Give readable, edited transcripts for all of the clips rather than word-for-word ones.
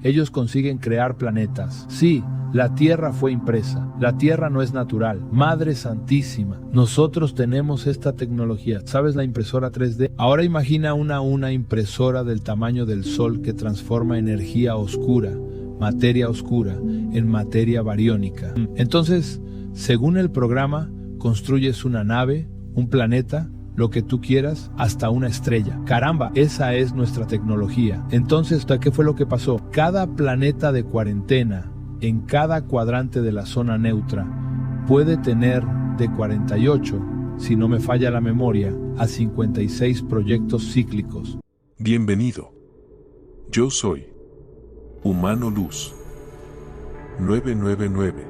Ellos consiguen crear planetas. Sí, la Tierra fue impresa. La Tierra no es natural. Madre Santísima, nosotros tenemos esta tecnología. ¿Sabes la impresora 3D? Ahora imagina una impresora del tamaño del Sol que transforma energía oscura, materia oscura, en materia bariónica. Entonces, según el programa, construyes una nave, un planeta, lo que tú quieras, hasta una estrella. Caramba, esa es nuestra tecnología. Entonces, ¿qué fue lo que pasó? Cada planeta de cuarentena, en cada cuadrante de la zona neutra, puede tener de 48, si no me falla la memoria, a 56 proyectos cíclicos. Bienvenido. Yo soy Humano Luz 999.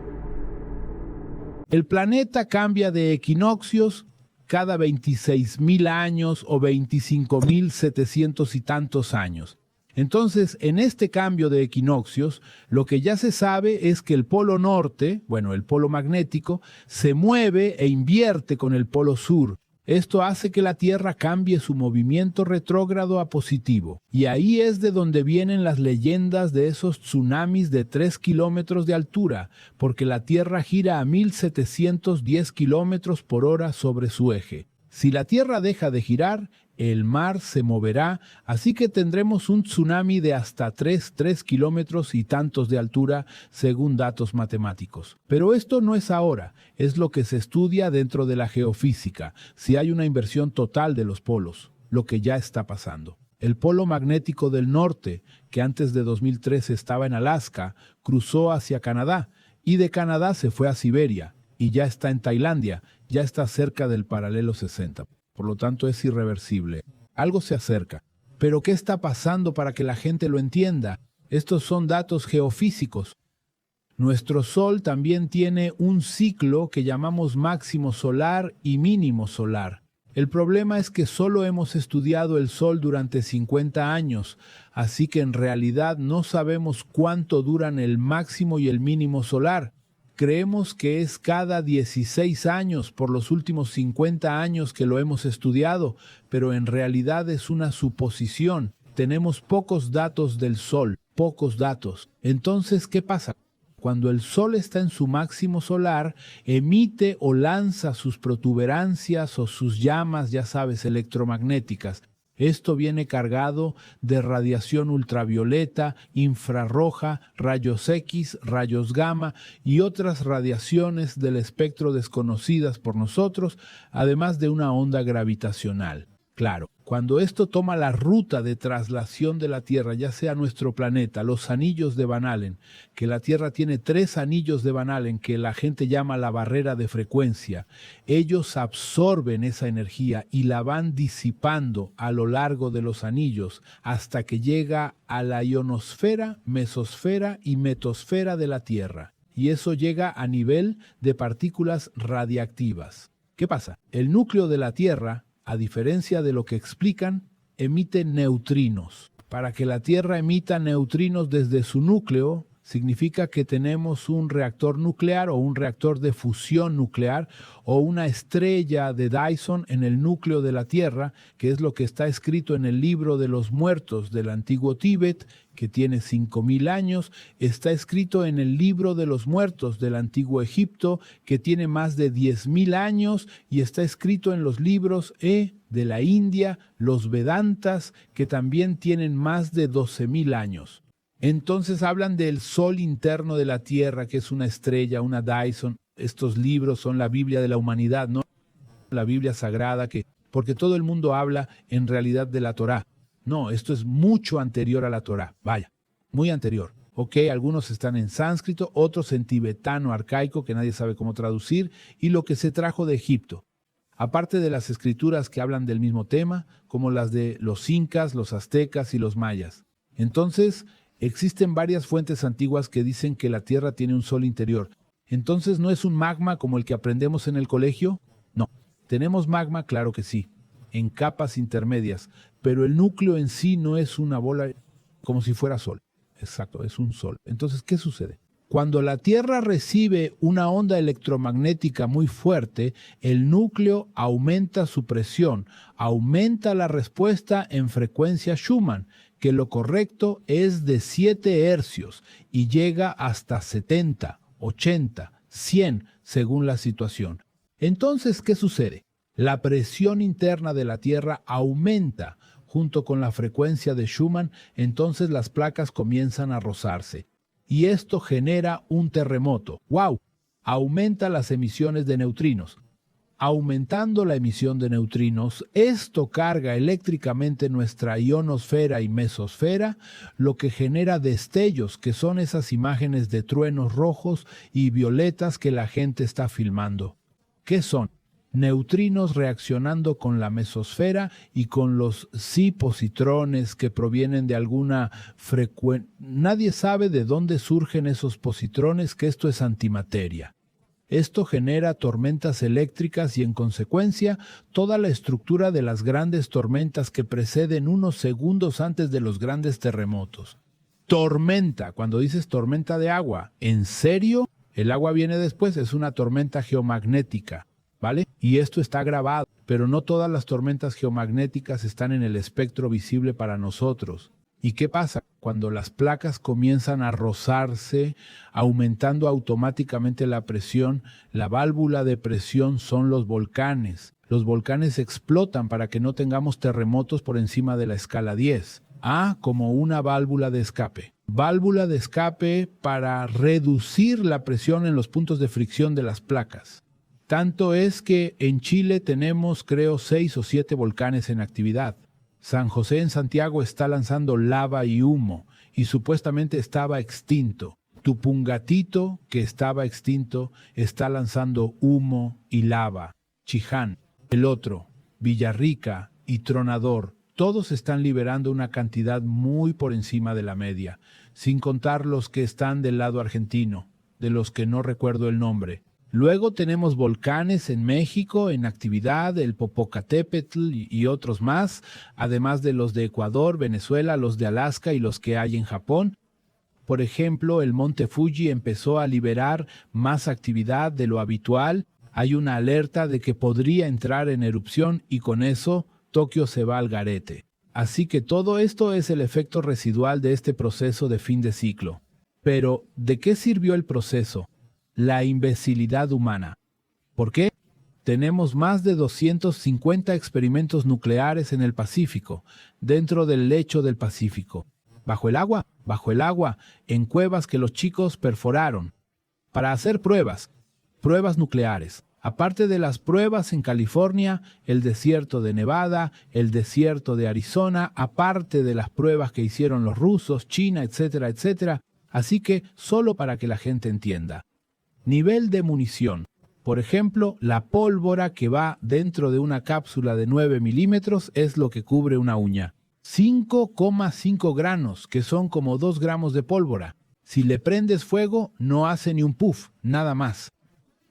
El planeta cambia de equinoccios cada 26.000 años o 25.700 y tantos años. Entonces, en este cambio de equinoccios, lo que ya se sabe es que el polo norte, el polo magnético, se mueve e invierte con el polo sur. Esto hace que la Tierra cambie su movimiento retrógrado a positivo. Y ahí es de donde vienen las leyendas de esos tsunamis de 3 kilómetros de altura, porque la Tierra gira a 1.710 kilómetros por hora sobre su eje. Si la Tierra deja de girar, el mar se moverá, así que tendremos un tsunami de hasta 3 kilómetros y tantos de altura, según datos matemáticos. Pero esto no es ahora, es lo que se estudia dentro de la geofísica, si hay una inversión total de los polos, lo que ya está pasando. El polo magnético del norte, que antes de 2013 estaba en Alaska, cruzó hacia Canadá, y de Canadá se fue a Siberia, y ya está en Tailandia, ya está cerca del paralelo 60. Por lo tanto, es irreversible. Algo se acerca. ¿Pero qué está pasando para que la gente lo entienda? Estos son datos geofísicos. Nuestro Sol también tiene un ciclo que llamamos máximo solar y mínimo solar. El problema es que solo hemos estudiado el Sol durante 50 años, así que en realidad no sabemos cuánto duran el máximo y el mínimo solar. Creemos que es cada 16 años por los últimos 50 años que lo hemos estudiado, pero en realidad es una suposición. Tenemos pocos datos del Sol, pocos datos. Entonces, ¿qué pasa? Cuando el Sol está en su máximo solar, emite o lanza sus protuberancias o sus llamas, ya sabes, electromagnéticas. Esto viene cargado de radiación ultravioleta, infrarroja, rayos X, rayos gamma y otras radiaciones del espectro desconocidas por nosotros, además de una onda gravitacional. Claro, cuando esto toma la ruta de traslación de la Tierra, ya sea nuestro planeta, los anillos de Van Allen, que la Tierra tiene 3 anillos de Van Allen que la gente llama la barrera de frecuencia, ellos absorben esa energía y la van disipando a lo largo de los anillos hasta que llega a la ionosfera, mesosfera y metosfera de la Tierra. Y eso llega a nivel de partículas radiactivas. ¿Qué pasa? El núcleo de la Tierra, a diferencia de lo que explican, emite neutrinos. Para que la Tierra emita neutrinos desde su núcleo, significa que tenemos un reactor nuclear o un reactor de fusión nuclear o una estrella de Dyson en el núcleo de la Tierra, que es lo que está escrito en el libro de los muertos del antiguo Tíbet, que tiene 5.000 años, está escrito en el libro de los muertos del antiguo Egipto, que tiene más de 10.000 años, y está escrito en los libros de la India, los Vedantas, que también tienen más de 12.000 años. Entonces hablan del sol interno de la Tierra, que es una estrella, una Dyson. Estos libros son la Biblia de la humanidad, no la Biblia sagrada, porque todo el mundo habla en realidad de la Torá. No, esto es mucho anterior a la Torá. Vaya, muy anterior. Ok, algunos están en sánscrito, otros en tibetano arcaico, que nadie sabe cómo traducir, y lo que se trajo de Egipto. Aparte de las escrituras que hablan del mismo tema, como las de los incas, los aztecas y los mayas. Entonces, existen varias fuentes antiguas que dicen que la Tierra tiene un sol interior. Entonces, ¿no es un magma como el que aprendemos en el colegio? No. ¿Tenemos magma? Claro que sí, en capas intermedias, pero el núcleo en sí no es una bola como si fuera sol. Exacto, es un sol. Entonces, ¿qué sucede? Cuando la Tierra recibe una onda electromagnética muy fuerte, el núcleo aumenta su presión, aumenta la respuesta en frecuencia Schumann, que lo correcto es de 7 hercios y llega hasta 70, 80, 100 según la situación. Entonces, ¿qué sucede? La presión interna de la Tierra aumenta junto con la frecuencia de Schumann, entonces las placas comienzan a rozarse. Y esto genera un terremoto. ¡Wow! Aumenta las emisiones de neutrinos. Aumentando la emisión de neutrinos, esto carga eléctricamente nuestra ionosfera y mesosfera, lo que genera destellos, que son esas imágenes de truenos rojos y violetas que la gente está filmando. ¿Qué son? Neutrinos reaccionando con la mesosfera y con los positrones que provienen de alguna frecuencia. Nadie sabe de dónde surgen esos positrones, que esto es antimateria. Esto genera tormentas eléctricas y, en consecuencia, toda la estructura de las grandes tormentas que preceden unos segundos antes de los grandes terremotos. Tormenta, cuando dices tormenta de agua, ¿en serio? El agua viene después, es una tormenta geomagnética, ¿vale? Y esto está grabado, pero no todas las tormentas geomagnéticas están en el espectro visible para nosotros. ¿Y qué pasa? Cuando las placas comienzan a rozarse, aumentando automáticamente la presión, la válvula de presión son los volcanes. Los volcanes explotan para que no tengamos terremotos por encima de la escala 10. Como una válvula de escape. Válvula de escape para reducir la presión en los puntos de fricción de las placas. Tanto es que en Chile tenemos, creo, 6 o 7 volcanes en actividad. San José en Santiago está lanzando lava y humo y supuestamente estaba extinto. Tupungatito, que estaba extinto, está lanzando humo y lava. Chiján, el otro, Villarrica y Tronador, todos están liberando una cantidad muy por encima de la media, sin contar los que están del lado argentino, de los que no recuerdo el nombre. Luego tenemos volcanes en México en actividad, el Popocatépetl y otros más, además de los de Ecuador, Venezuela, los de Alaska y los que hay en Japón. Por ejemplo, el Monte Fuji empezó a liberar más actividad de lo habitual. Hay una alerta de que podría entrar en erupción y con eso Tokio se va al garete. Así que todo esto es el efecto residual de este proceso de fin de ciclo. Pero, ¿de qué sirvió el proceso? La imbecilidad humana. ¿Por qué? Tenemos más de 250 experimentos nucleares en el Pacífico, dentro del lecho del Pacífico. Bajo el agua, en cuevas que los chicos perforaron, para hacer pruebas nucleares. Aparte de las pruebas en California, el desierto de Nevada, el desierto de Arizona, aparte de las pruebas que hicieron los rusos, China, etcétera, etcétera. Así que, solo para que la gente entienda. Nivel de munición. Por ejemplo, la pólvora que va dentro de una cápsula de 9 milímetros es lo que cubre una uña. 5,5 granos, que son como 2 gramos de pólvora. Si le prendes fuego, no hace ni un puff, nada más.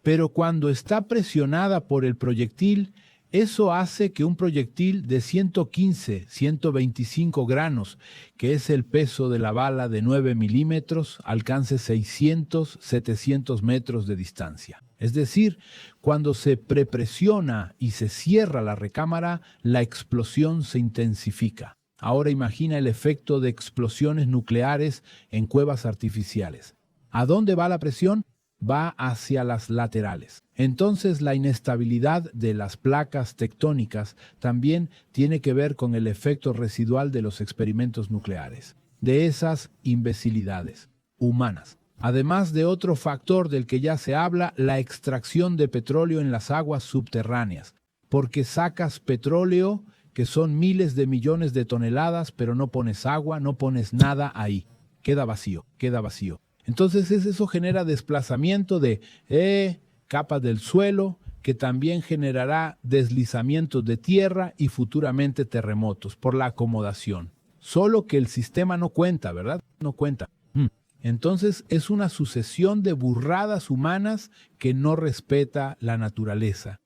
Pero cuando está presionada por el proyectil, eso hace que un proyectil de 115, 125 granos, que es el peso de la bala de 9 milímetros, alcance 600, 700 metros de distancia. Es decir, cuando se prepresiona y se cierra la recámara, la explosión se intensifica. Ahora imagina el efecto de explosiones nucleares en cuevas artificiales. ¿A dónde va la presión? Va hacia las laterales. Entonces la inestabilidad de las placas tectónicas también tiene que ver con el efecto residual de los experimentos nucleares, de esas imbecilidades humanas. Además de otro factor del que ya se habla, la extracción de petróleo en las aguas subterráneas, porque sacas petróleo, que son miles de millones de toneladas, pero no pones agua, no pones nada ahí. Queda vacío. Entonces eso genera desplazamiento de capas del suelo, que también generará deslizamientos de tierra y futuramente terremotos por la acomodación. Solo que el sistema no cuenta, ¿verdad? No cuenta. Entonces es una sucesión de burradas humanas que no respeta la naturaleza.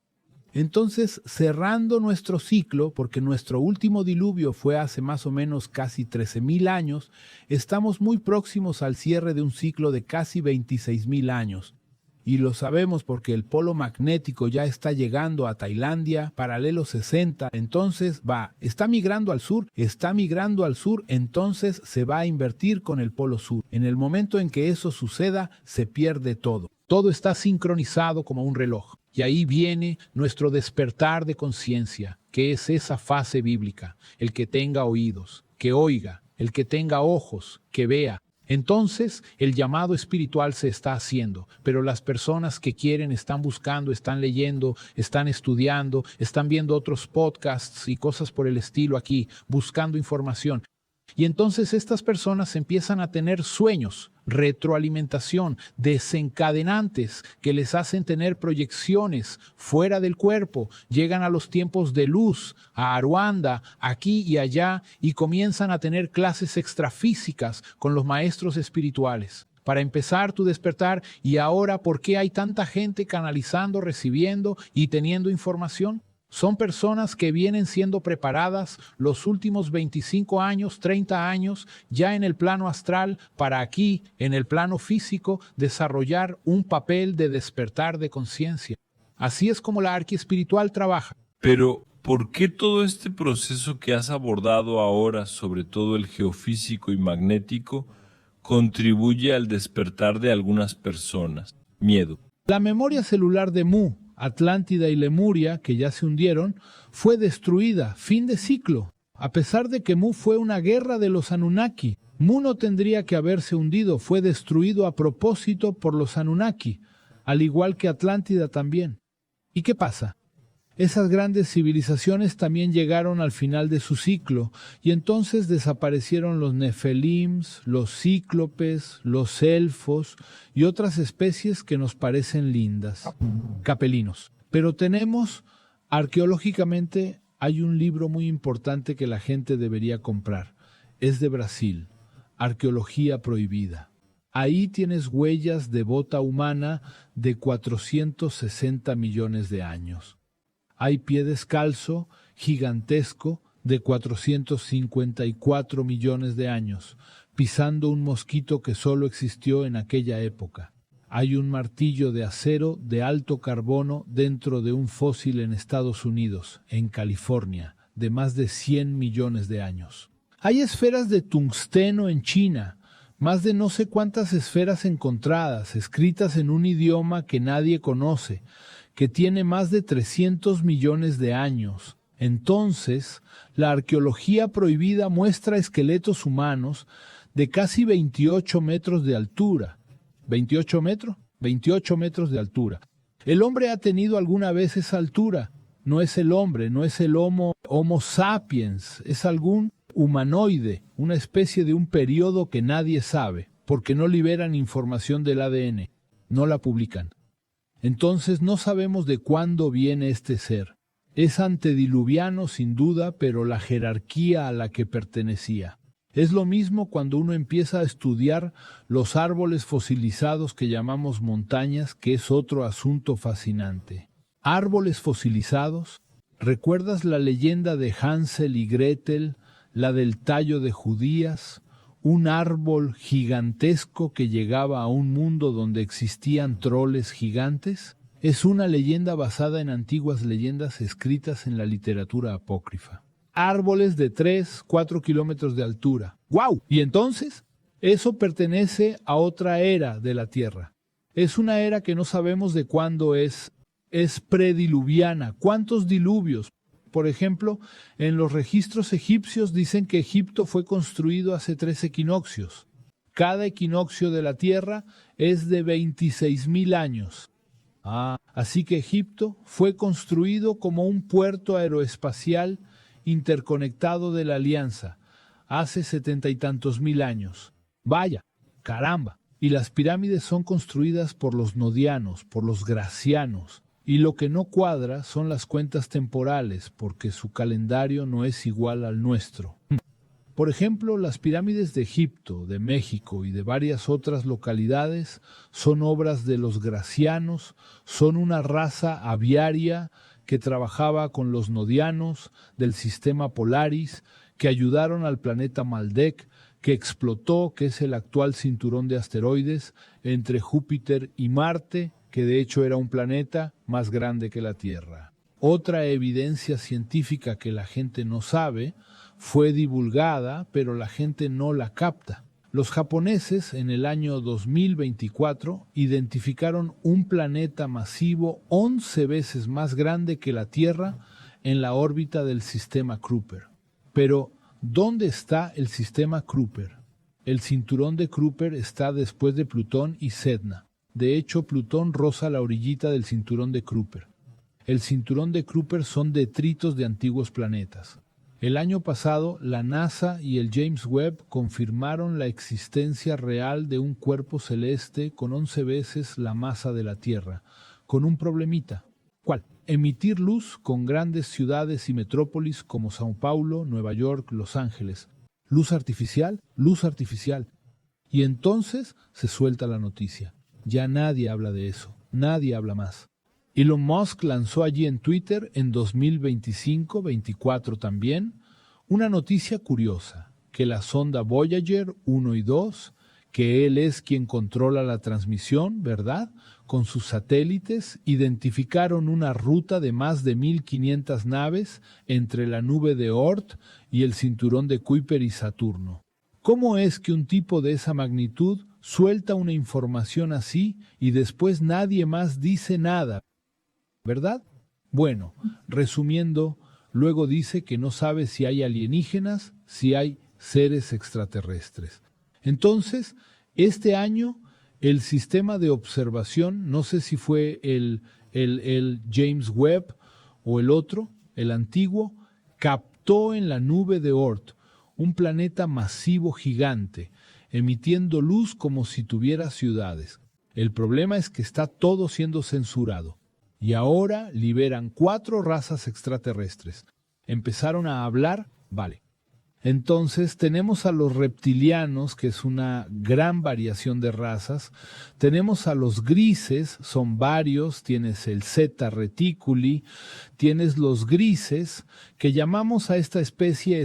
Entonces, cerrando nuestro ciclo, porque nuestro último diluvio fue hace más o menos casi 13.000 años, estamos muy próximos al cierre de un ciclo de casi 26.000 años. y lo sabemos porque el polo magnético ya está llegando a Tailandia, paralelo 60, entonces está migrando al sur, entonces se va a invertir con el polo sur. En el momento en que eso suceda, se pierde todo. Todo está sincronizado como un reloj. Y ahí viene nuestro despertar de conciencia, que es esa fase bíblica. El que tenga oídos, que oiga; el que tenga ojos, que vea. Entonces, el llamado espiritual se está haciendo, pero las personas que quieren están buscando, están leyendo, están estudiando, están viendo otros podcasts y cosas por el estilo aquí, buscando información. Y entonces estas personas empiezan a tener sueños, retroalimentación, desencadenantes que les hacen tener proyecciones fuera del cuerpo. Llegan a los tiempos de luz, a Aruanda, aquí y allá, y comienzan a tener clases extrafísicas con los maestros espirituales. Para empezar tu despertar, y ahora, ¿por qué hay tanta gente canalizando, recibiendo y teniendo información? Son personas que vienen siendo preparadas los últimos 25 años, 30 años, ya en el plano astral, para aquí, en el plano físico, desarrollar un papel de despertar de conciencia. Así es como la arquiespiritual trabaja. Pero, ¿por qué todo este proceso que has abordado ahora, sobre todo el geofísico y magnético, contribuye al despertar de algunas personas? Miedo. La memoria celular de Mu, Atlántida y Lemuria, que ya se hundieron, fue destruida, fin de ciclo. A pesar de que Mu fue una guerra de los Anunnaki, Mu no tendría que haberse hundido, fue destruido a propósito por los Anunnaki, al igual que Atlántida también. ¿Y qué pasa? Esas grandes civilizaciones también llegaron al final de su ciclo, y entonces desaparecieron los Nefelims, los cíclopes, los elfos y otras especies que nos parecen lindas, capelinos. Pero arqueológicamente, hay un libro muy importante que la gente debería comprar. Es de Brasil, Arqueología Prohibida. Ahí tienes huellas de bota humana de 460 millones de años. Hay pie descalzo gigantesco de 454 millones de años, pisando un mosquito que solo existió en aquella época. Hay un martillo de acero de alto carbono dentro de un fósil en Estados Unidos, en California, de más de 100 millones de años. Hay esferas de tungsteno en China, más de no sé cuántas esferas encontradas, escritas en un idioma que nadie conoce, que tiene más de 300 millones de años. Entonces, la arqueología prohibida muestra esqueletos humanos de casi 28 metros de altura. ¿28 metros? 28 metros de altura. El hombre ha tenido alguna vez esa altura. No es el hombre, no es el Homo sapiens, es algún humanoide, una especie de un periodo que nadie sabe, porque no liberan información del ADN, no la publican. Entonces no sabemos de cuándo viene este ser. Es antediluviano sin duda, pero la jerarquía a la que pertenecía. Es lo mismo cuando uno empieza a estudiar los árboles fosilizados que llamamos montañas, que es otro asunto fascinante. Árboles fosilizados. ¿Recuerdas la leyenda de Hansel y Gretel, la del tallo de Judías? Un árbol gigantesco que llegaba a un mundo donde existían troles gigantes. Es una leyenda basada en antiguas leyendas escritas en la literatura apócrifa. Árboles de 3, 4 kilómetros de altura. ¡Guau! Y entonces, eso pertenece a otra era de la Tierra. Es una era que no sabemos de cuándo es. Es prediluviana. ¿Cuántos diluvios? Por ejemplo, en los registros egipcios dicen que Egipto fue construido hace 3 equinoccios. Cada equinoccio de la Tierra es de 26.000 años. Así que Egipto fue construido como un puerto aeroespacial interconectado de la Alianza hace 70 y tantos mil años. Vaya, caramba. Y las pirámides son construidas por los nodianos, por los gracianos. Y lo que no cuadra son las cuentas temporales, porque su calendario no es igual al nuestro. Por ejemplo, las pirámides de Egipto, de México y de varias otras localidades son obras de los gracianos, son una raza aviaria que trabajaba con los nodianos del sistema Polaris, que ayudaron al planeta Maldek, que explotó, que es el actual cinturón de asteroides entre Júpiter y Marte, que de hecho era un planeta más grande que la Tierra. Otra evidencia científica que la gente no sabe fue divulgada, pero la gente no la capta. Los japoneses en el año 2024 identificaron un planeta masivo 11 veces más grande que la Tierra en la órbita del sistema Kuiper. Pero, ¿dónde está el sistema Kuiper? El cinturón de Kuiper está después de Plutón y Sedna. De hecho, Plutón roza la orillita del cinturón de Kuiper. El cinturón de Kuiper son detritos de antiguos planetas. El año pasado, la NASA y el James Webb confirmaron la existencia real de un cuerpo celeste con 11 veces la masa de la Tierra, con un problemita. ¿Cuál? Emitir luz con grandes ciudades y metrópolis como Sao Paulo, Nueva York, Los Ángeles. ¿Luz artificial? Luz artificial. Y entonces se suelta la noticia. Ya nadie habla de eso. Nadie habla más. Elon Musk lanzó allí en Twitter en 2025-24 también una noticia curiosa, que la sonda Voyager 1 y 2, que él es quien controla la transmisión, ¿verdad? Con sus satélites identificaron una ruta de más de 1.500 naves entre la nube de Oort y el cinturón de Kuiper y Saturno. ¿Cómo es que un tipo de esa magnitud suelta una información así y después nadie más dice nada? ¿Verdad? Bueno, resumiendo, luego dice que no sabe si hay alienígenas, si hay seres extraterrestres. Entonces, este año, el sistema de observación, no sé si fue el James Webb o el otro, el antiguo, captó en la nube de Oort un planeta masivo gigante, emitiendo luz como si tuviera ciudades. El problema es que está todo siendo censurado. Y ahora liberan 4 razas extraterrestres. Empezaron a hablar, vale. Entonces tenemos a los reptilianos, que es una gran variación de razas. Tenemos a los grises, son varios. Tienes el Zeta Reticuli. Tienes los grises, que llamamos a esta especie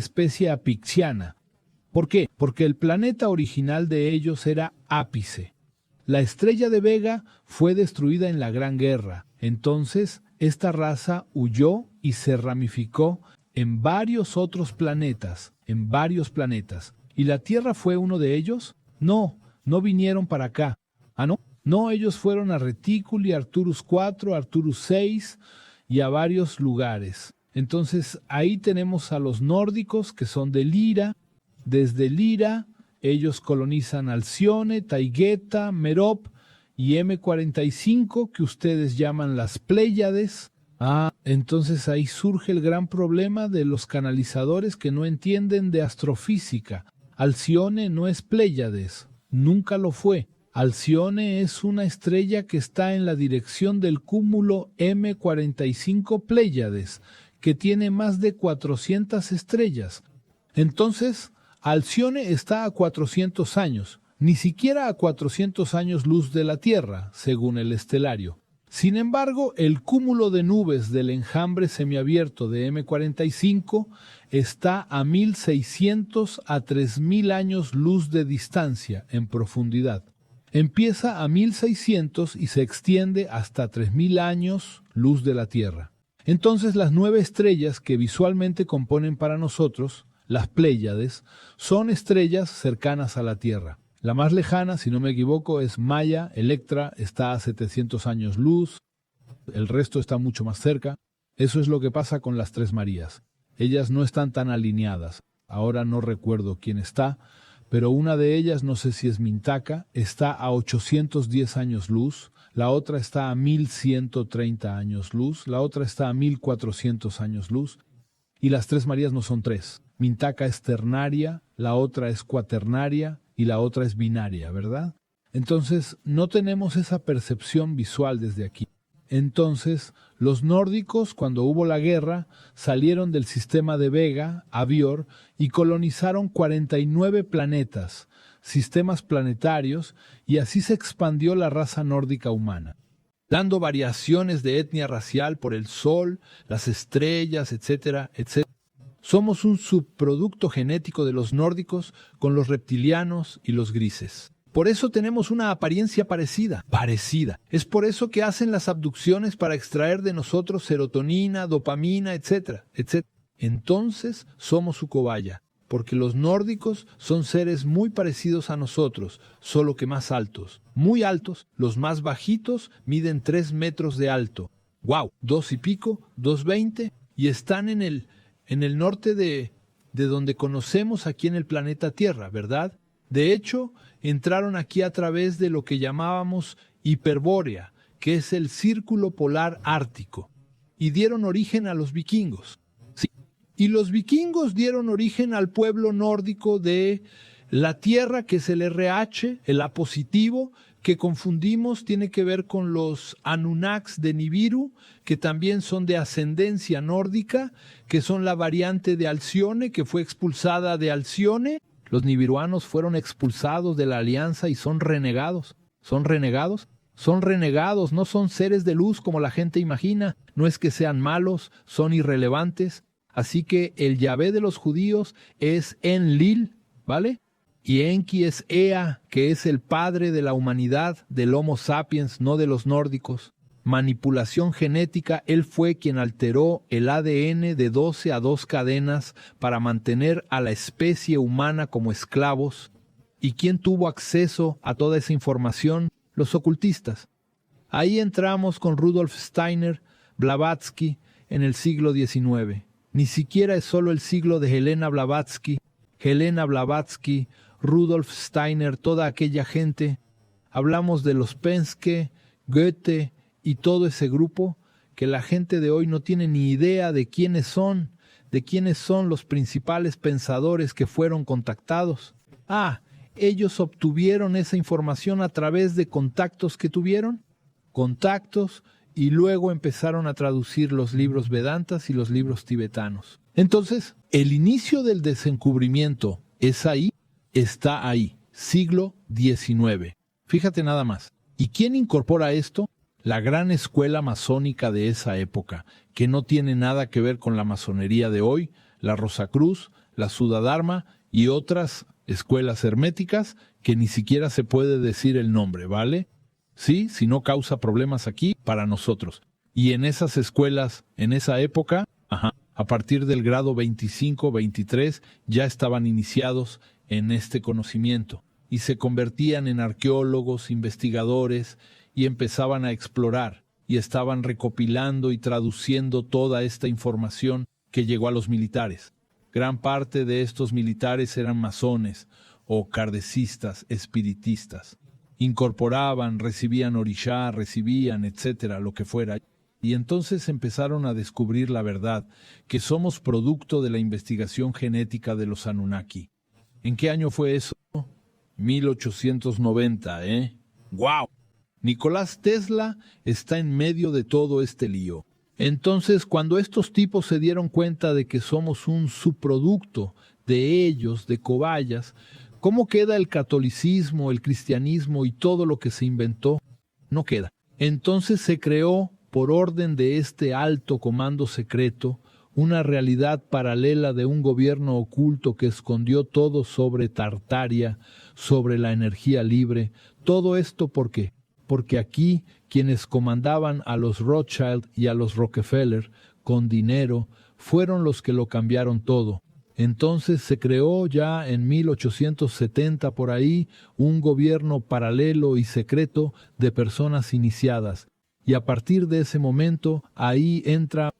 apixiana. ¿Por qué? Porque el planeta original de ellos era Ápice. La estrella de Vega fue destruida en la Gran Guerra. Entonces, esta raza huyó y se ramificó en varios otros planetas, ¿Y la Tierra fue uno de ellos? No, no vinieron para acá. ¿Ah, no? No, ellos fueron a Reticuli, Arcturus 4, Arcturus 6 y a varios lugares. Entonces, ahí tenemos a los nórdicos, que son de Lira. Desde Lira, ellos colonizan Alcione, Taygeta, Merop y M45, que ustedes llaman las Pléyades. Entonces ahí surge el gran problema de los canalizadores que no entienden de astrofísica. Alcione no es Pléyades, nunca lo fue. Alcione es una estrella que está en la dirección del cúmulo M45 Pléyades, que tiene más de 400 estrellas. Entonces, Alcione está a 400 años, ni siquiera a 400 años luz de la Tierra, según el estelario. Sin embargo, el cúmulo de nubes del enjambre semiabierto de M45 está a 1.600 a 3.000 años luz de distancia en profundidad. Empieza a 1.600 y se extiende hasta 3.000 años luz de la Tierra. Entonces, las 9 estrellas que visualmente componen para nosotros, las Pléyades, son estrellas cercanas a la Tierra. La más lejana, si no me equivoco, es Maya. Electra está a 700 años luz. El resto está mucho más cerca. Eso es lo que pasa con las 3 Marías. Ellas no están tan alineadas. Ahora no recuerdo quién está, pero una de ellas, no sé si es Mintaka, está a 810 años luz. La otra está a 1.130 años luz. La otra está a 1.400 años luz. Y las 3 Marías no son 3. Mintaka es ternaria, la otra es cuaternaria y la otra es binaria, ¿verdad? Entonces, no tenemos esa percepción visual desde aquí. Entonces, los nórdicos, cuando hubo la guerra, salieron del sistema de Vega, Avior, y colonizaron 49 planetas, sistemas planetarios, y así se expandió la raza nórdica humana, dando variaciones de etnia racial por el Sol, las estrellas, etcétera, etcétera. Somos un subproducto genético de los nórdicos con los reptilianos y los grises. Por eso tenemos una apariencia parecida. Es por eso que hacen las abducciones para extraer de nosotros serotonina, dopamina, etcétera, etcétera. Entonces somos su cobaya, porque los nórdicos son seres muy parecidos a nosotros, solo que más altos. Muy altos, los más bajitos miden 3 metros de alto. ¡Wow! 2 y pico, 2,20, y están en el norte de donde conocemos aquí en el planeta Tierra, ¿verdad? De hecho, entraron aquí a través de lo que llamábamos Hiperbórea, que es el círculo polar ártico, y dieron origen a los vikingos. Sí. Y los vikingos dieron origen al pueblo nórdico de la Tierra, que es el RH, el A positivo, que confundimos, tiene que ver con los Anunnaks de Nibiru, que también son de ascendencia nórdica, que son la variante de Alcione, que fue expulsada de Alcione. Los nibiruanos fueron expulsados de la alianza y son renegados. ¿Son renegados? Son renegados, no son seres de luz como la gente imagina. No es que sean malos, son irrelevantes. Así que el Yahvé de los judíos es Enlil, ¿vale? Y Enki es Ea, que es el padre de la humanidad, del Homo sapiens, no de los nórdicos. Manipulación genética, él fue quien alteró el ADN de 12 a 2 cadenas para mantener a la especie humana como esclavos. ¿Y quién tuvo acceso a toda esa información? Los ocultistas. Ahí entramos con Rudolf Steiner, Blavatsky, en el siglo XIX. Ni siquiera es solo el siglo de Helena Blavatsky, Rudolf Steiner, toda aquella gente. Hablamos de los Penske, Goethe y todo ese grupo que la gente de hoy no tiene ni idea de quiénes son los principales pensadores que fueron contactados. Ellos obtuvieron esa información a través de contactos que tuvieron, y luego empezaron a traducir los libros Vedantas y los libros tibetanos. Entonces, el inicio del desencubrimiento es ahí, está ahí, siglo XIX. Fíjate nada más. ¿Y quién incorpora esto? La gran escuela masónica de esa época, que no tiene nada que ver con la masonería de hoy, la Rosacruz, la Sudadharma y otras escuelas herméticas que ni siquiera se puede decir el nombre, ¿vale? Sí, si no causa problemas aquí, para nosotros. Y en esas escuelas, en esa época, a partir del grado 25, 23, ya estaban iniciados en este conocimiento y se convertían en arqueólogos, investigadores y empezaban a explorar y estaban recopilando y traduciendo toda esta información que llegó a los militares. Gran parte de estos militares eran masones o kardecistas, espiritistas. Incorporaban, recibían orishá, etcétera, lo que fuera. Y entonces empezaron a descubrir la verdad, que somos producto de la investigación genética de los Anunnaki. ¿En qué año fue eso? 1890, ¿eh? ¡Guau! Nicolás Tesla está en medio de todo este lío. Entonces, cuando estos tipos se dieron cuenta de que somos un subproducto de ellos, de cobayas, ¿cómo queda el catolicismo, el cristianismo y todo lo que se inventó? No queda. Entonces se creó, por orden de este alto comando secreto, una realidad paralela de un gobierno oculto que escondió todo sobre Tartaria, sobre la energía libre. Todo esto, ¿por qué? Porque aquí quienes comandaban a los Rothschild y a los Rockefeller con dinero fueron los que lo cambiaron todo. Entonces se creó ya en 1870 por ahí un gobierno paralelo y secreto de personas iniciadas. Y a partir de ese momento ahí entra,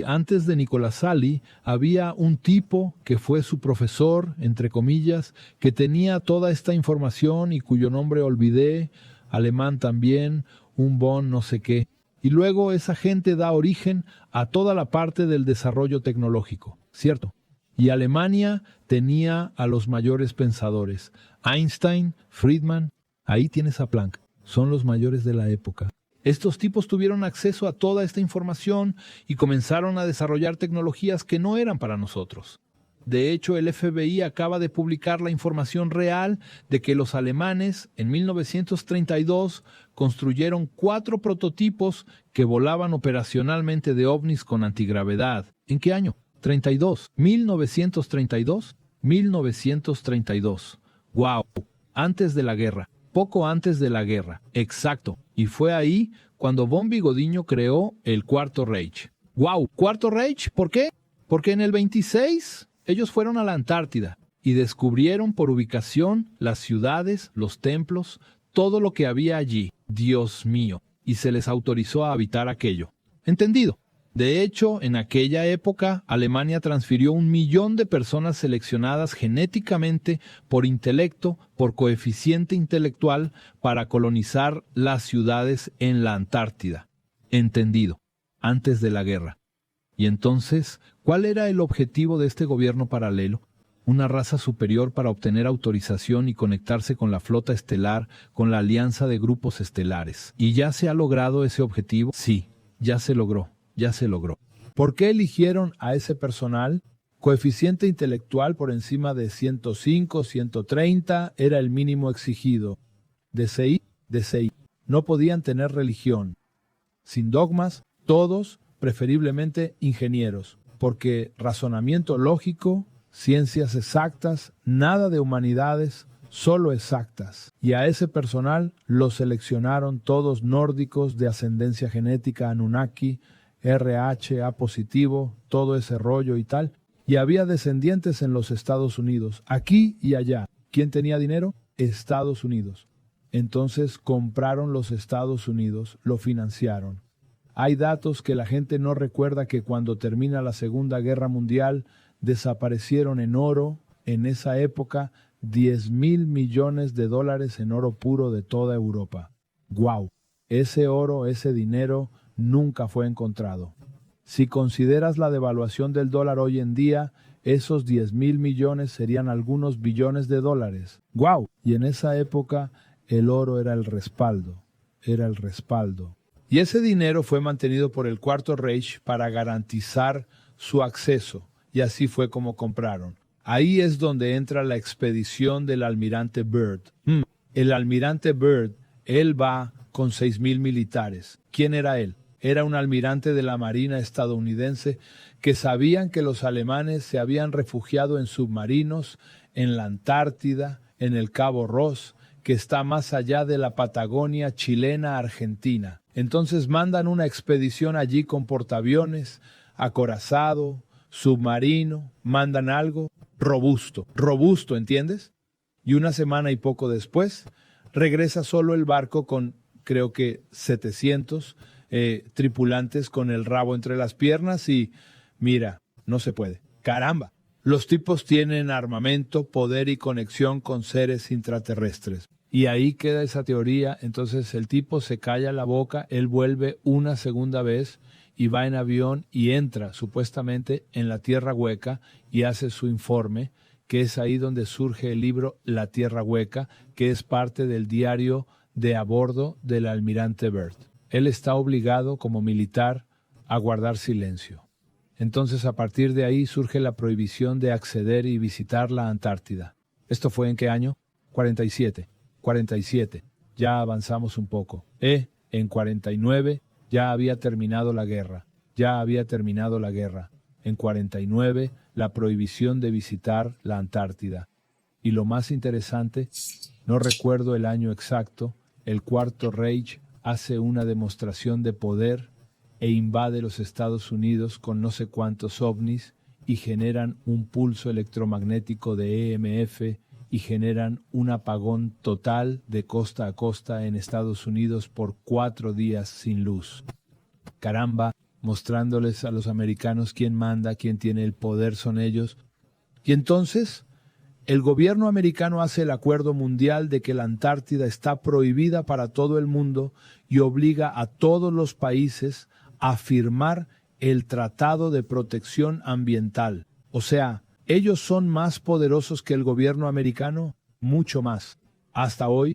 antes de Nicolás Sali había un tipo que fue su profesor, entre comillas, que tenía toda esta información y cuyo nombre olvidé, alemán también, un Bonn no sé qué. Y luego esa gente da origen a toda la parte del desarrollo tecnológico, ¿cierto? Y Alemania tenía a los mayores pensadores, Einstein, Friedman, ahí tienes a Planck, son los mayores de la época. Estos tipos tuvieron acceso a toda esta información y comenzaron a desarrollar tecnologías que no eran para nosotros. De hecho, el FBI acaba de publicar la información real de que los alemanes en 1932 construyeron 4 prototipos que volaban operacionalmente de ovnis con antigravedad. ¿En qué año? 32. 1932. 1932. ¡Wow! Antes de la guerra. poco antes de la guerra. Exacto. Y fue ahí cuando von Bigodiño creó el Cuarto Reich. ¡Wow! ¿Cuarto Reich? ¿Por qué? Porque en el 26 ellos fueron a la Antártida y descubrieron por ubicación las ciudades, los templos, todo lo que había allí. Dios mío. Y se les autorizó a habitar aquello. ¿Entendido? De hecho, en aquella época, Alemania transfirió 1 millón de personas seleccionadas genéticamente por intelecto, por coeficiente intelectual, para colonizar las ciudades en la Antártida. Entendido. Antes de la guerra. Y entonces, ¿cuál era el objetivo de este gobierno paralelo? Una raza superior para obtener autorización y conectarse con la flota estelar, con la alianza de grupos estelares. ¿Y ya se ha logrado ese objetivo? Sí, ya se logró. Ya se logró. ¿Por qué eligieron a ese personal? Coeficiente intelectual por encima de 105, 130 era el mínimo exigido. DCI. No podían tener religión. Sin dogmas, todos, preferiblemente ingenieros, porque razonamiento lógico, ciencias exactas, nada de humanidades, solo exactas. Y a ese personal lo seleccionaron todos nórdicos de ascendencia genética Anunnaki, RH, A positivo, todo ese rollo y tal. Y había descendientes en los Estados Unidos, aquí y allá. ¿Quién tenía dinero? Estados Unidos. Entonces compraron los Estados Unidos, lo financiaron. Hay datos que la gente no recuerda que cuando termina la Segunda Guerra Mundial desaparecieron en oro, en esa época, 10,000 millones de dólares en oro puro de toda Europa. ¡Guau! Ese oro, ese dinero nunca fue encontrado. Si consideras la devaluación del dólar hoy en día, esos 10,000 millones serían algunos billones de dólares. ¡Guau! Y en esa época el oro era el respaldo. Era el respaldo. Y ese dinero fue mantenido por el Cuarto Reich para garantizar su acceso. Y así fue como compraron. Ahí es donde entra la expedición del almirante Byrd. El almirante Byrd, él va con 6,000 militares. ¿Quién era él? Era un almirante de la Marina estadounidense que sabían que los alemanes se habían refugiado en submarinos, en la Antártida, en el Cabo Ross, que está más allá de la Patagonia chilena argentina. Entonces mandan una expedición allí con portaaviones, acorazado, submarino, mandan algo robusto, ¿entiendes? Y una semana y poco después, regresa solo el barco con, creo que 700 tripulantes con el rabo entre las piernas y, mira, no se puede. ¡Caramba! Los tipos tienen armamento, poder y conexión con seres intraterrestres. Y ahí queda esa teoría. Entonces el tipo se calla la boca, él vuelve una segunda vez y va en avión y entra supuestamente en la Tierra Hueca y hace su informe, que es ahí donde surge el libro La Tierra Hueca, que es parte del diario de a bordo del almirante Byrd. Él está obligado como militar a guardar silencio. Entonces a partir de ahí surge la prohibición de acceder y visitar la Antártida. ¿Esto fue en qué año? 47. Ya avanzamos un poco. En 49 ya había terminado la guerra. En 49 la prohibición de visitar la Antártida. Y lo más interesante, no recuerdo el año exacto, el Cuarto Reich hace una demostración de poder e invade los Estados Unidos con no sé cuántos ovnis y generan un pulso electromagnético de EMF y generan un apagón total de costa a costa en Estados Unidos por 4 días sin luz. Caramba, mostrándoles a los americanos quién manda, quién tiene el poder son ellos. Y entonces el gobierno americano hace el acuerdo mundial de que la Antártida está prohibida para todo el mundo y obliga a todos los países a firmar el Tratado de Protección Ambiental. O sea, ¿ellos son más poderosos que el gobierno americano? Mucho más. Hasta hoy.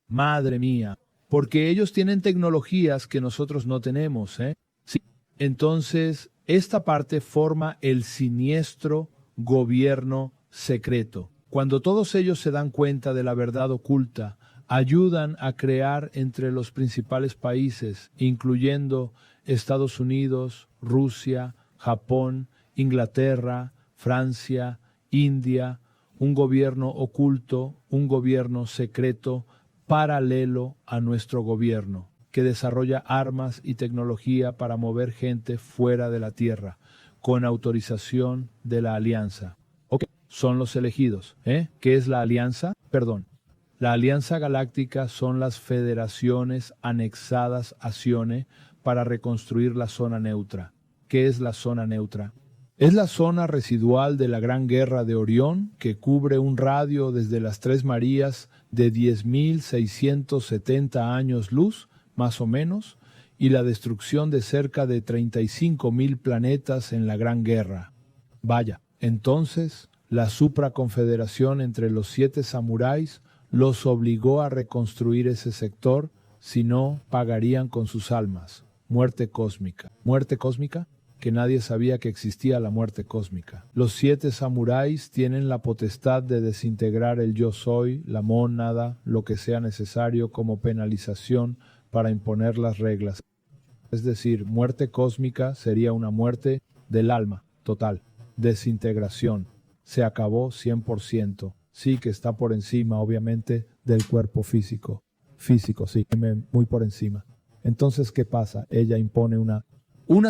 Madre mía. Porque ellos tienen tecnologías que nosotros no tenemos, ¿eh? Sí. Entonces, esta parte forma el siniestro gobierno secreto. Cuando todos ellos se dan cuenta de la verdad oculta, ayudan a crear entre los principales países, incluyendo Estados Unidos, Rusia, Japón, Inglaterra, Francia, India, un gobierno oculto, un gobierno secreto paralelo a nuestro gobierno, que desarrolla armas y tecnología para mover gente fuera de la Tierra, con autorización de la Alianza. Ok, son los elegidos. ¿Qué es la Alianza? Perdón. La Alianza Galáctica son las federaciones anexadas a Sione para reconstruir la zona neutra. ¿Qué es la zona neutra? Es la zona residual de la Gran Guerra de Orión, que cubre un radio desde las Tres Marías de 10.670 años luz, más o menos, y la destrucción de cerca de 35.000 planetas en la Gran Guerra. Vaya, entonces, la supraconfederación entre los 7 samuráis los obligó a reconstruir ese sector, si no, pagarían con sus almas. Muerte cósmica. ¿Muerte cósmica? Que nadie sabía que existía la muerte cósmica. Los 7 samuráis tienen la potestad de desintegrar el yo soy, la mónada, lo que sea necesario como penalización para imponer las reglas. Es decir, muerte cósmica sería una muerte del alma, total. Desintegración. Se acabó 100%. Sí que está por encima, obviamente, del cuerpo físico. Físico, sí, muy por encima. Entonces, ¿qué pasa? Ella impone una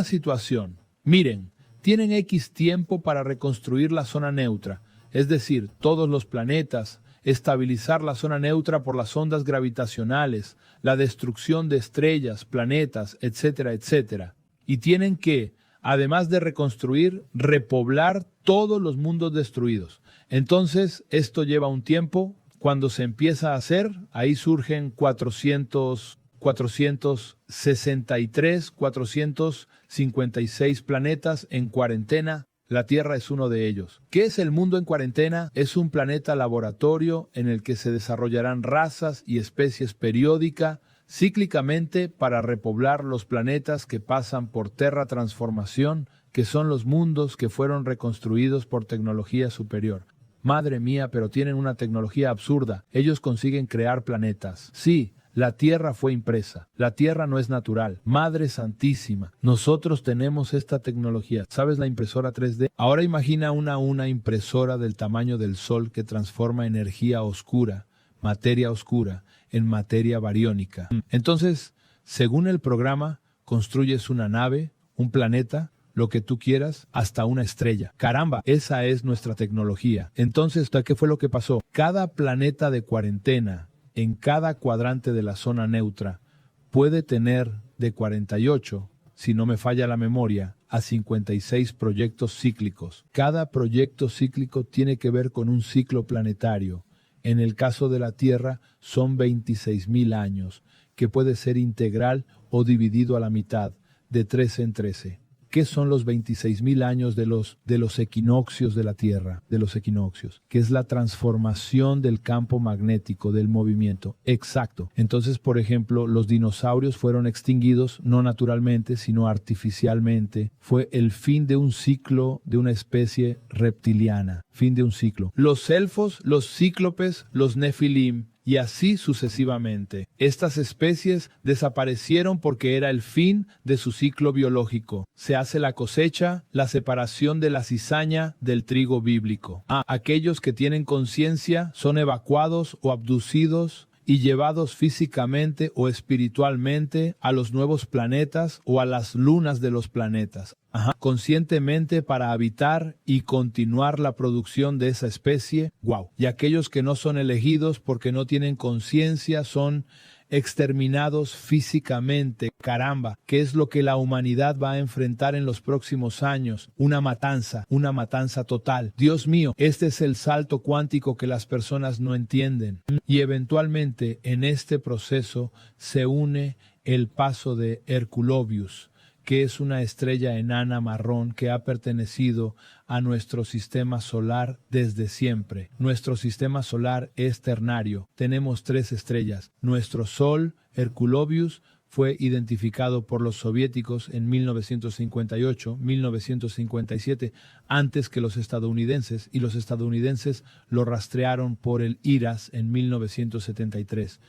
situación. Miren, tienen X tiempo para reconstruir la zona neutra, es decir, todos los planetas, estabilizar la zona neutra por las ondas gravitacionales, la destrucción de estrellas, planetas, etcétera, etcétera. Y tienen que, además de reconstruir, repoblar todos los mundos destruidos. Entonces, esto lleva un tiempo. Cuando se empieza a hacer, ahí surgen 463, 456 planetas en cuarentena. La Tierra es uno de ellos. ¿Qué es el mundo en cuarentena? Es un planeta laboratorio en el que se desarrollarán razas y especies periódica, cíclicamente, para repoblar los planetas que pasan por terratransformación, que son los mundos que fueron reconstruidos por tecnología superior. Madre mía, pero tienen una tecnología absurda. Ellos consiguen crear planetas. Sí, la Tierra fue impresa. La Tierra no es natural. Madre Santísima, nosotros tenemos esta tecnología. ¿Sabes la impresora 3D? Ahora imagina una impresora del tamaño del Sol que transforma energía oscura, materia oscura, en materia bariónica. Entonces, según el programa, construyes una nave, un planeta, lo que tú quieras, hasta una estrella. Caramba, esa es nuestra tecnología. Entonces, ¿qué fue lo que pasó? Cada planeta de cuarentena, en cada cuadrante de la zona neutra, puede tener de 48, si no me falla la memoria, a 56 proyectos cíclicos. Cada proyecto cíclico tiene que ver con un ciclo planetario. En el caso de la Tierra, son 26.000 años, que puede ser integral o dividido a la mitad, de 13 en 13. ¿Qué son los 26.000 años de los equinoccios de la Tierra? De los equinoccios, que es la transformación del campo magnético, del movimiento. Exacto. Entonces, por ejemplo, los dinosaurios fueron extinguidos no naturalmente, sino artificialmente. Fue el fin de un ciclo de una especie reptiliana. Fin de un ciclo. Los elfos, los cíclopes, los nefilim, y así sucesivamente. Estas especies desaparecieron porque era el fin de su ciclo biológico. Se hace la cosecha, la separación de la cizaña del trigo bíblico. Aquellos que tienen conciencia son evacuados o abducidos y llevados físicamente o espiritualmente a los nuevos planetas o a las lunas de los planetas. Conscientemente para habitar y continuar la producción de esa especie. ¡Wow! Y aquellos que no son elegidos porque no tienen conciencia son exterminados físicamente. Caramba, ¿qué es lo que la humanidad va a enfrentar en los próximos años? Una matanza total. Dios mío, este es el salto cuántico que las personas no entienden. Y eventualmente en este proceso se une el paso de Herculobius, que es una estrella enana marrón que ha pertenecido a nuestro sistema solar desde siempre. Nuestro sistema solar es ternario. Tenemos 3 estrellas. Nuestro Sol, Herculobius, fue identificado por los soviéticos en 1958, 1957, antes que los estadounidenses, y los estadounidenses lo rastrearon por el IRAS en 1973.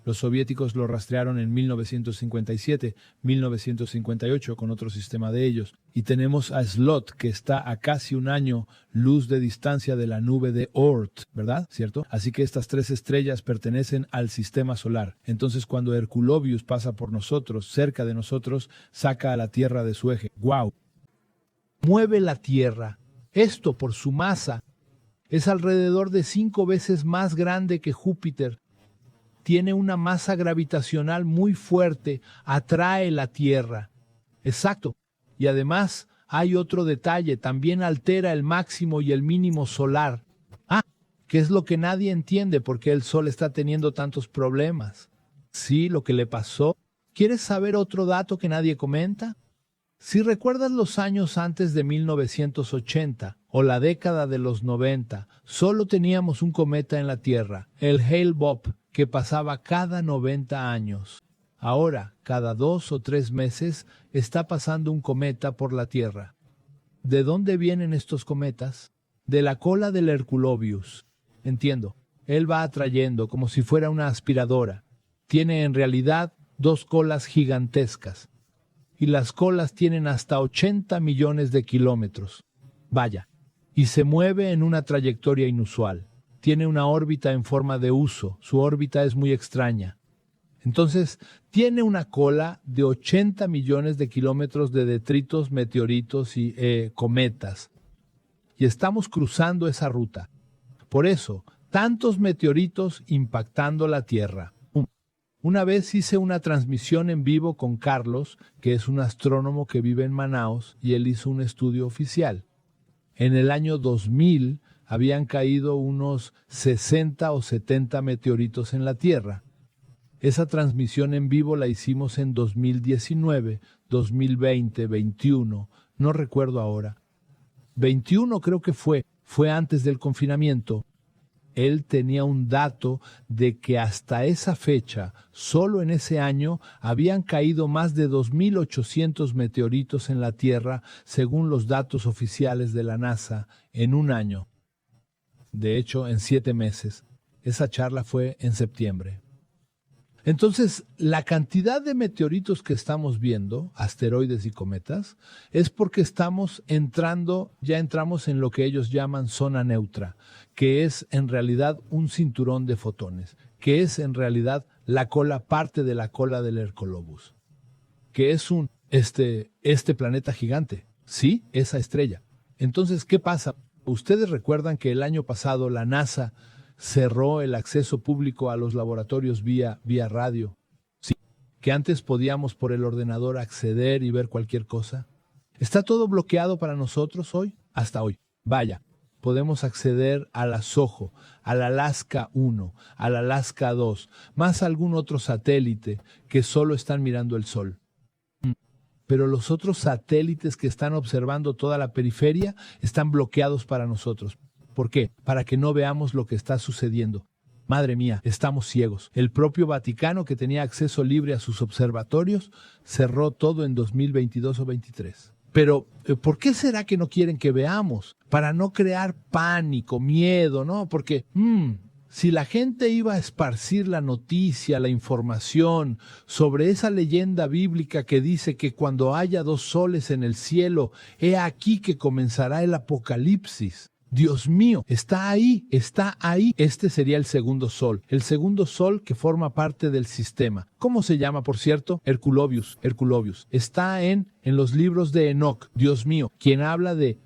Los soviéticos lo rastrearon en 1957, 1958 con otro sistema de ellos. Y tenemos a Slot, que está a casi un año luz de distancia de la nube de Oort, ¿verdad? ¿Cierto? Así que estas 3 estrellas pertenecen al sistema solar. Entonces, cuando Herculobius pasa por nosotros, cerca de nosotros, saca a la Tierra de su eje. ¡Guau! Mueve la Tierra. Esto, por su masa, es alrededor de 5 veces más grande que Júpiter. Tiene una masa gravitacional muy fuerte, atrae la Tierra. Exacto. Y además hay otro detalle, también altera el máximo y el mínimo solar. Que es lo que nadie entiende por qué el Sol está teniendo tantos problemas. Sí, lo que le pasó. ¿Quieres saber otro dato que nadie comenta? Si recuerdas los años antes de 1980 o la década de los 90, solo teníamos un cometa en la Tierra, el Hale-Bopp, que pasaba cada 90 años. Ahora, cada 2 o 3 meses, está pasando un cometa por la Tierra. ¿De dónde vienen estos cometas? De la cola del Herculobius. Entiendo, él va atrayendo como si fuera una aspiradora. Tiene en realidad 2 colas gigantescas. Y las colas tienen hasta 80 millones de kilómetros. Vaya, y se mueve en una trayectoria inusual. Tiene una órbita en forma de huso, su órbita es muy extraña. Entonces, tiene una cola de 80 millones de kilómetros de detritos, meteoritos y cometas. Y estamos cruzando esa ruta. Por eso, tantos meteoritos impactando la Tierra. Una vez hice una transmisión en vivo con Carlos, que es un astrónomo que vive en Manaos, y él hizo un estudio oficial. En el año 2000 habían caído unos 60 o 70 meteoritos en la Tierra. Esa transmisión en vivo la hicimos en 2019, 2020, 21, no recuerdo ahora. 21 creo que fue antes del confinamiento. Él tenía un dato de que hasta esa fecha, solo en ese año, habían caído más de 2.800 meteoritos en la Tierra, según los datos oficiales de la NASA, en un año. De hecho, en 7 meses. Esa charla fue en septiembre. Entonces, la cantidad de meteoritos que estamos viendo, asteroides y cometas, es porque ya entramos en lo que ellos llaman zona neutra, que es en realidad un cinturón de fotones, que es en realidad parte de la cola del Hercolobus, que es este planeta gigante, ¿sí? Esa estrella. Entonces, ¿qué pasa? Ustedes recuerdan que el año pasado la NASA cerró el acceso público a los laboratorios vía radio. Sí, que antes podíamos por el ordenador acceder y ver cualquier cosa. ¿Está todo bloqueado para nosotros hoy? Hasta hoy. Vaya, podemos acceder a la SOHO, al Alaska 1, al Alaska 2, más algún otro satélite que solo están mirando el Sol. Pero los otros satélites que están observando toda la periferia están bloqueados para nosotros. ¿Por qué? Para que no veamos lo que está sucediendo. Madre mía, estamos ciegos. El propio Vaticano, que tenía acceso libre a sus observatorios, cerró todo en 2022 o 2023. Pero, ¿por qué será que no quieren que veamos? Para no crear pánico, miedo, ¿no? Porque, si la gente iba a esparcir la noticia, la información sobre esa leyenda bíblica que dice que cuando haya 2 soles en el cielo, he aquí que comenzará el apocalipsis. Dios mío, está ahí. Este sería el segundo sol que forma parte del sistema. ¿Cómo se llama, por cierto? Herculobius. Está en los libros de Enoc. Dios mío, quien habla de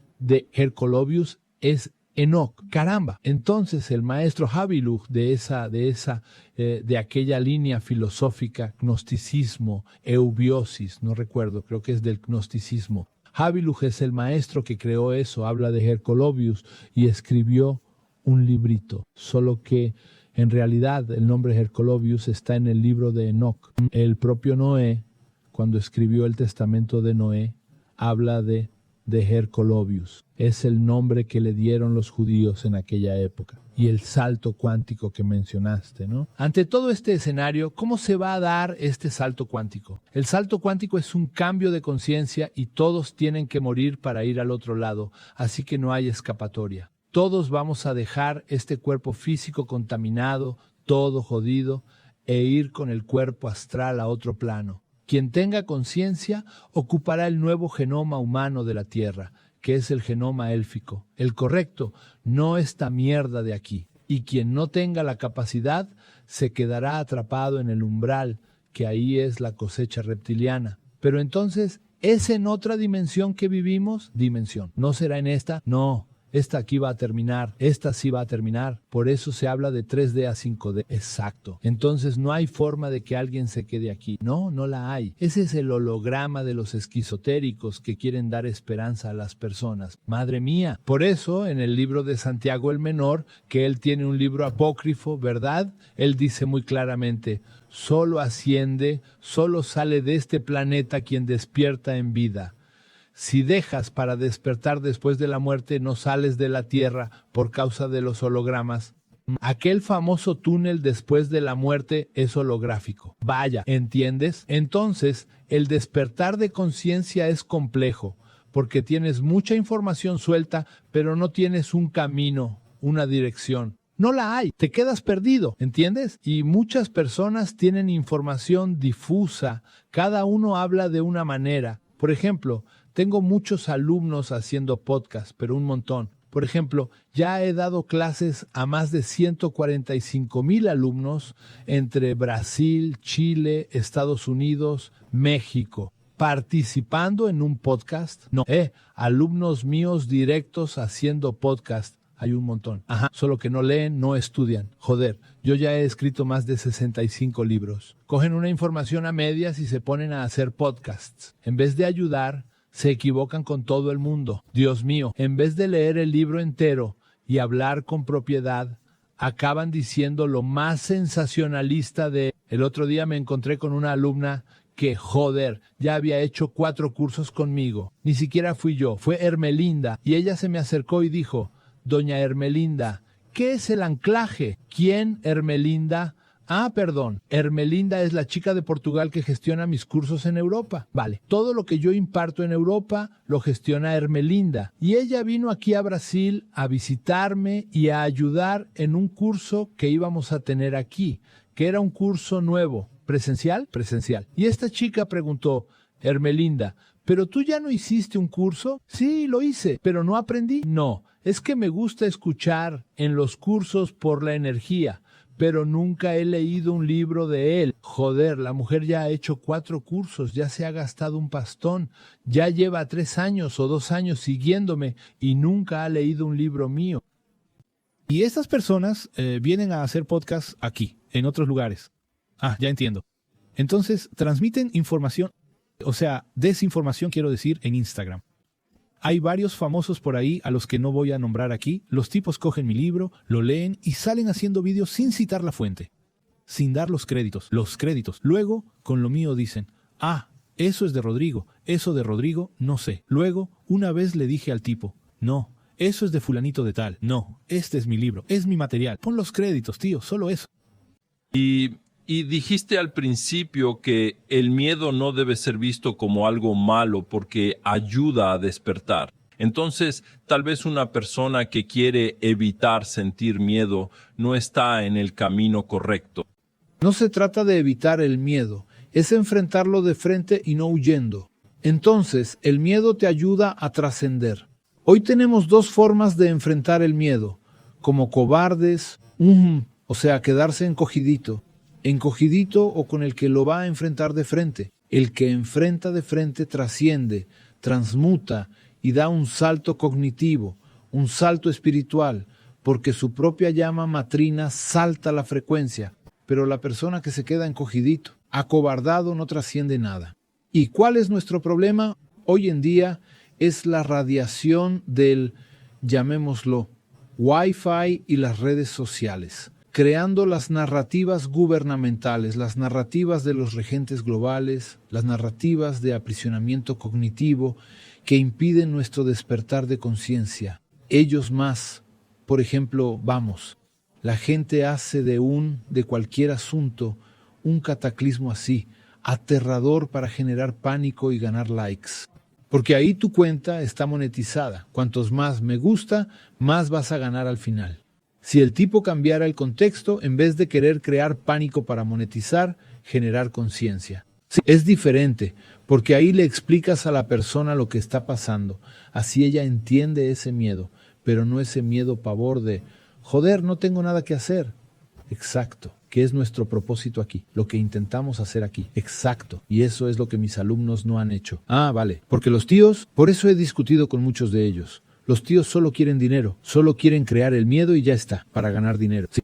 Herculobius es Enoc. Caramba. Entonces el maestro Habiluch de aquella línea filosófica, gnosticismo, eubiosis, no recuerdo, creo que es del gnosticismo. Habiluch es el maestro que creó eso, habla de Herculobius y escribió un librito, solo que en realidad el nombre Herculobius está en el libro de Enoc. El propio Noé, cuando escribió el testamento de Noé, habla de Herculobius. Es el nombre que le dieron los judíos en aquella época. Y el salto cuántico que mencionaste, ¿no? Ante todo este escenario, ¿cómo se va a dar este salto cuántico? El salto cuántico es un cambio de conciencia y todos tienen que morir para ir al otro lado, así que no hay escapatoria. Todos vamos a dejar este cuerpo físico contaminado, todo jodido, e ir con el cuerpo astral a otro plano. Quien tenga conciencia ocupará el nuevo genoma humano de la Tierra, que es el genoma élfico, el correcto, no esta mierda de aquí. Y quien no tenga la capacidad se quedará atrapado en el umbral, que ahí es la cosecha reptiliana. Pero entonces, ¿es en otra dimensión que vivimos? Dimensión. ¿No será en esta? No. Esta aquí va a terminar, esta sí va a terminar. Por eso se habla de 3D a 5D. Exacto. Entonces no hay forma de que alguien se quede aquí. No, no la hay. Ese es el holograma de los esquizotéricos que quieren dar esperanza a las personas. Madre mía. Por eso, en el libro de Santiago el Menor, que él tiene un libro apócrifo, ¿verdad? Él dice muy claramente, solo asciende, solo sale de este planeta quien despierta en vida. Si dejas para despertar después de la muerte, no sales de la Tierra por causa de los hologramas. Aquel famoso túnel después de la muerte es holográfico. Vaya, ¿entiendes? Entonces, el despertar de conciencia es complejo, porque tienes mucha información suelta, pero no tienes un camino, una dirección. No la hay, te quedas perdido, ¿entiendes? Y muchas personas tienen información difusa, cada uno habla de una manera. Por ejemplo, tengo muchos alumnos haciendo podcast, pero un montón. Por ejemplo, ya he dado clases a más de 145,000 alumnos entre Brasil, Chile, Estados Unidos, México. Participando en un podcast, no, alumnos míos directos haciendo podcast. Hay un montón. Ajá, solo que no leen, no estudian. Joder, yo ya he escrito más de 65 libros. Cogen una información a medias y se ponen a hacer podcasts. En vez de ayudar, se equivocan con todo el mundo. Dios mío, en vez de leer el libro entero y hablar con propiedad, acaban diciendo lo más sensacionalista de... El otro día me encontré con una alumna que, joder, ya había hecho 4 cursos conmigo. Ni siquiera fui yo, fue Hermelinda. Y ella se me acercó y dijo, Doña Hermelinda, ¿qué es el anclaje? ¿Quién, Hermelinda? Ah, perdón, Hermelinda es la chica de Portugal que gestiona mis cursos en Europa. Vale, todo lo que yo imparto en Europa lo gestiona Hermelinda. Y ella vino aquí a Brasil a visitarme y a ayudar en un curso que íbamos a tener aquí, que era un curso nuevo. ¿Presencial? Presencial. Y esta chica preguntó, Hermelinda, ¿pero tú ya no hiciste un curso? Sí, lo hice, pero no aprendí. No, es que me gusta escuchar en los cursos por la energía. Pero nunca he leído un libro de él. Joder, la mujer ya ha hecho 4 cursos, ya se ha gastado un pastón, ya lleva 3 años o 2 años siguiéndome y nunca ha leído un libro mío. Y estas personas vienen a hacer podcast aquí, en otros lugares. Ah, ya entiendo. Entonces, transmiten información, o sea, desinformación quiero decir, en Instagram. Hay varios famosos por ahí a los que no voy a nombrar aquí. Los tipos cogen mi libro, lo leen y salen haciendo vídeos sin citar la fuente, sin dar los créditos. Luego, con lo mío dicen, ah, eso es de Rodrigo, eso de Rodrigo, no sé. Luego, una vez le dije al tipo, no, eso es de fulanito de tal. No, este es mi libro, es mi material. Pon los créditos, tío, solo eso. Y dijiste al principio que el miedo no debe ser visto como algo malo porque ayuda a despertar. Entonces, tal vez una persona que quiere evitar sentir miedo no está en el camino correcto. No se trata de evitar el miedo, es enfrentarlo de frente y no huyendo. Entonces, el miedo te ayuda a trascender. Hoy tenemos 2 formas de enfrentar el miedo, como cobardes, o sea, quedarse encogidito o con el que lo va a enfrentar de frente. El que enfrenta de frente trasciende, transmuta y da un salto cognitivo, un salto espiritual, porque su propia llama matrina salta la frecuencia. Pero la persona que se queda encogidito, acobardado, no trasciende nada. ¿Y cuál es nuestro problema? Hoy en día es la radiación del, llamémoslo, Wi-Fi y las redes sociales, creando las narrativas gubernamentales, las narrativas de los regentes globales, las narrativas de aprisionamiento cognitivo que impiden nuestro despertar de conciencia. Ellos más, por ejemplo, la gente hace de cualquier asunto un cataclismo así, aterrador para generar pánico y ganar likes. Porque ahí tu cuenta está monetizada. Cuantos más me gusta, más vas a ganar al final. Si el tipo cambiara el contexto, en vez de querer crear pánico para monetizar, generar conciencia. Sí, es diferente, porque ahí le explicas a la persona lo que está pasando. Así ella entiende ese miedo, pero no ese miedo pavor de, joder, no tengo nada que hacer. Exacto, que es nuestro propósito aquí, lo que intentamos hacer aquí. Exacto, y eso es lo que mis alumnos no han hecho. Ah, vale, porque los tíos, por eso he discutido con muchos de ellos. Los tíos solo quieren dinero, solo quieren crear el miedo y ya está, para ganar dinero. Sí.